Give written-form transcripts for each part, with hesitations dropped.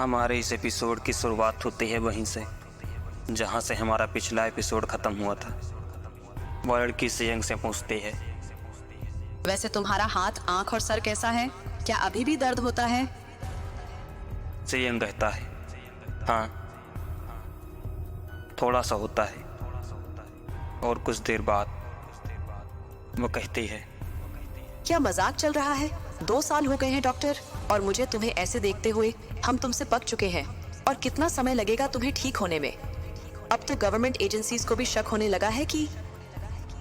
हमारे इस एपिसोड की शुरुआत होती है वहीं से जहां से हमारा पिछला एपिसोड खत्म हुआ था। वो लड़की सेयंग से पूछती है, वैसे तुम्हारा हाथ, आंख और सर कैसा है? क्या अभी भी दर्द होता है? सेयंग कहता है, हाँ थोड़ा सा होता है। और कुछ देर बाद वो कहती है, क्या मजाक चल रहा है? 2 साल हो गए हैं डॉक्टर, और मुझे तुम्हें ऐसे देखते हुए हम तुमसे पक चुके हैं। और कितना समय लगेगा तुम्हें ठीक होने में? अब तो गवर्नमेंट एजेंसीज को भी शक होने लगा है कि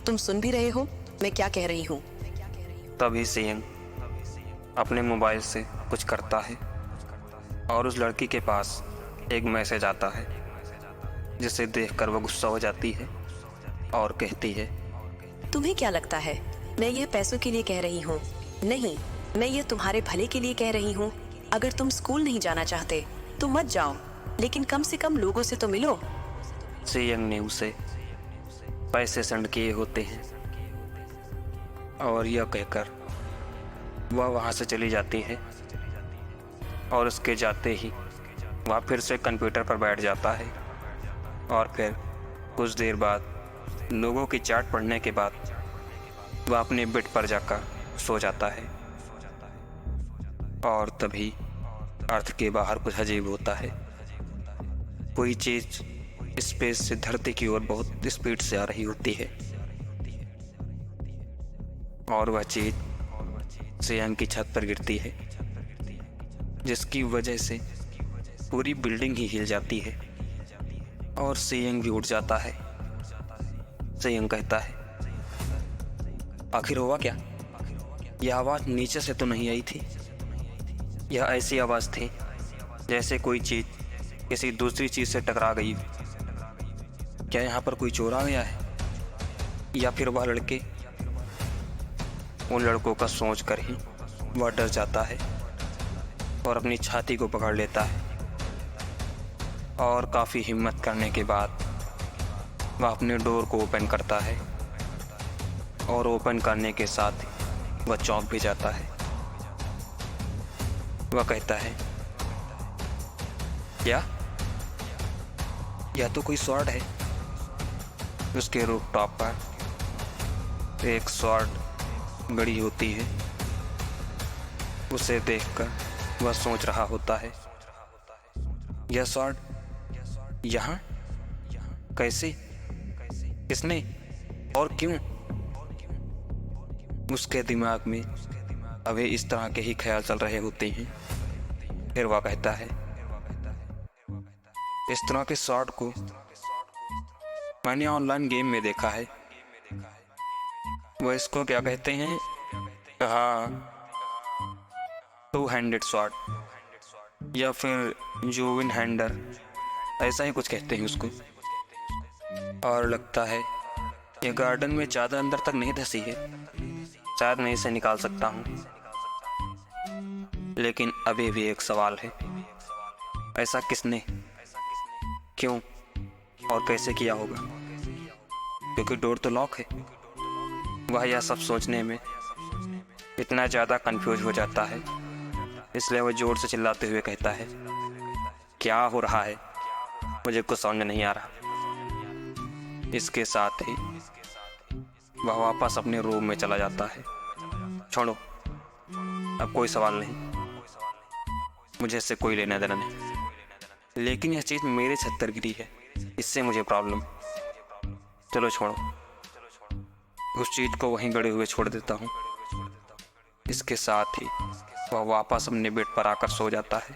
तुम सुन भी रहे हो मैं क्या कह रही हूँ। तभी सेयंग अपने मोबाइल से कुछ करता है और उस लड़की के पास एक मैसेज आता है जिसे देखकर वो गुस्सा हो जाती है और कहती है, तुम्हें क्या लगता है मैं ये पैसों के लिए कह रही हूँ? नहीं, मैं ये तुम्हारे भले के लिए कह रही हूँ। अगर तुम स्कूल नहीं जाना चाहते तो मत जाओ, लेकिन कम से कम लोगों से तो मिलो। सेयंग ने उसे पैसे सेंड किए होते हैं और यह कहकर वह वहाँ से चली जाती है। और उसके जाते ही वह फिर से कंप्यूटर पर बैठ जाता है और फिर कुछ देर बाद लोगों की चैट पढ़ने के बाद वह अपने बेड पर जाकर सो जाता है। और तभी अर्थ के बाहर कुछ अजीब होता है। कोई चीज स्पेस से धरती की ओर बहुत स्पीड से आ रही होती है और वह चीज सेयंग की छत पर गिरती है, जिसकी वजह से पूरी बिल्डिंग ही हिल जाती है और सेयंग भी उठ जाता है। सेयंग कहता है, आखिर हुआ क्या? यह आवाज नीचे से तो नहीं आई थी। यह ऐसी आवाज थी जैसे कोई चीज किसी दूसरी चीज से टकरा गई। क्या यहाँ पर कोई चोर आ गया है या फिर वह लड़के? उन लड़कों का सोच कर ही वह डर जाता है और अपनी छाती को पकड़ लेता है और काफ़ी हिम्मत करने के बाद वह अपने डोर को ओपन करता है और ओपन करने के साथ ही वह चौंक भी जाता है। वह कहता है, क्या? यह तो कोई स्वॉर्ड है। उसके रूफटॉप पर एक स्वॉर्ड गड़ी होती है। उसे देखकर वह सोच रहा होता है, यह स्वॉर्ड यहाँ कैसे, किसने और क्यों? उसके दिमाग में अभी इस तरह के ही ख्याल चल रहे होते हैं। फिर वह कहता है, इस तरह के शॉट को मैंने ऑनलाइन गेम में देखा है। वो इसको क्या कहते हैं? हाँ, 2 हैंडेड शॉट या फिर जोविन हैंडर, ऐसा ही कुछ कहते हैं उसको। और लगता है ये गार्डन में ज़्यादा अंदर तक नहीं धंसी है। शायद मैं इसे निकाल सकता हूँ, लेकिन अभी भी एक सवाल है, ऐसा किसने, क्यों और कैसे किया होगा? क्योंकि डोर तो लॉक है। वह यह सब सोचने में इतना ज़्यादा कंफ्यूज हो जाता है, इसलिए वह जोर से चिल्लाते हुए कहता है, क्या हो रहा है? मुझे कुछ समझ नहीं आ रहा। इसके साथ ही वह वापस अपने रूम में चला जाता है। छोड़ो, अब कोई सवाल नहीं, मुझे इससे कोई लेना देना नहीं। लेकिन यह चीज़ मेरे छत पर गिरी है, इससे मुझे प्रॉब्लम। चलो छोड़ो, उस चीज़ को वहीं गड़े हुए छोड़ देता हूँ। इसके साथ ही वह वापस अपने बेड पर आकर सो जाता है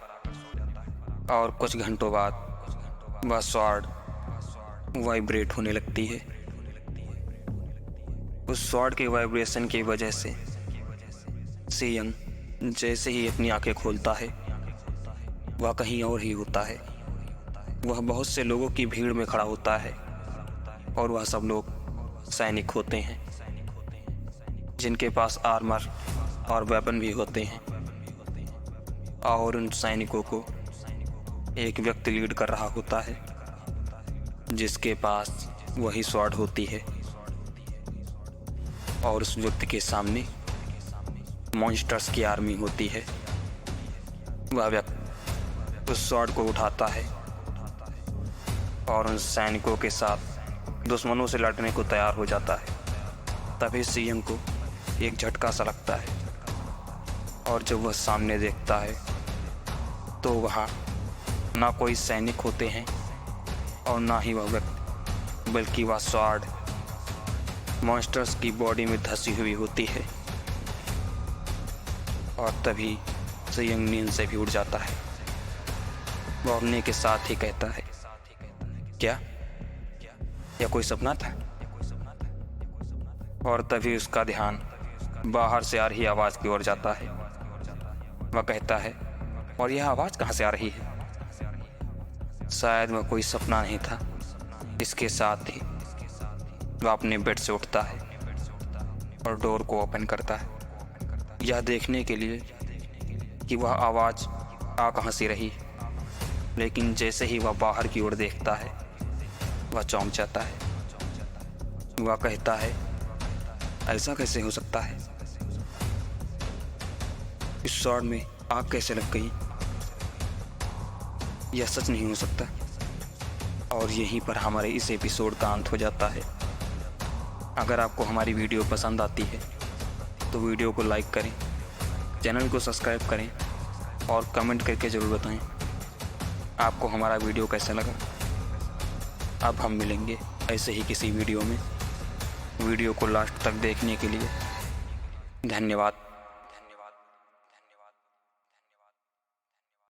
और कुछ घंटों बाद वह स्वॉर्ड वाइब्रेट होने लगती है। उस स्वॉर्ड के वाइब्रेशन की वजह से सेयंग जैसे ही अपनी आंखें खोलता है वह कहीं और ही होता है। वह बहुत से लोगों की भीड़ में खड़ा होता है और वह सब लोग सैनिक होते हैं जिनके पास आर्मर और वेपन भी होते हैं। और उन सैनिकों को एक व्यक्ति लीड कर रहा होता है जिसके पास वही स्वॉर्ड होती है। और उस व्यक्ति के सामने मॉन्स्टर्स की आर्मी होती है। वह व्यक्ति उस स्वॉर्ड को उठाता है और उन सैनिकों के साथ दुश्मनों से लड़ने को तैयार हो जाता है। तभी सियंग को एक झटका सा लगता है और जब वह सामने देखता है तो वहाँ ना कोई सैनिक होते हैं और ना ही वह व्यक्ति, बल्कि वह स्वॉर्ड मॉन्स्टर्स की बॉडी में धंसी हुई होती है। और तभी सियंग नींद से भी उठ जाता है। वह उड़ने के साथ ही कहता है, क्या यह कोई सपना था? और तभी उसका ध्यान बाहर से आ रही आवाज़ की ओर जाता है। वह कहता है, और यह आवाज़ कहाँ से आ रही है? शायद वह कोई सपना नहीं था। इसके साथ ही वह अपने बेड से उठता है और डोर को ओपन करता है, यह देखने के लिए कि वह आवाज़ आ कहाँ से रही। लेकिन जैसे ही वह बाहर की ओर देखता है वह चौंक जाता है। वह कहता है, ऐसा कैसे हो सकता है? इस स्वॉर्ड में आग कैसे लग गई? यह सच नहीं हो सकता। और यहीं पर हमारे इस एपिसोड का अंत हो जाता है। अगर आपको हमारी वीडियो पसंद आती है तो वीडियो को लाइक करें, चैनल को सब्सक्राइब करें और कमेंट करके ज़रूर बताएं आपको हमारा वीडियो कैसा लगा। अब हम मिलेंगे ऐसे ही किसी वीडियो में। वीडियो को लास्ट तक देखने के लिए धन्यवाद।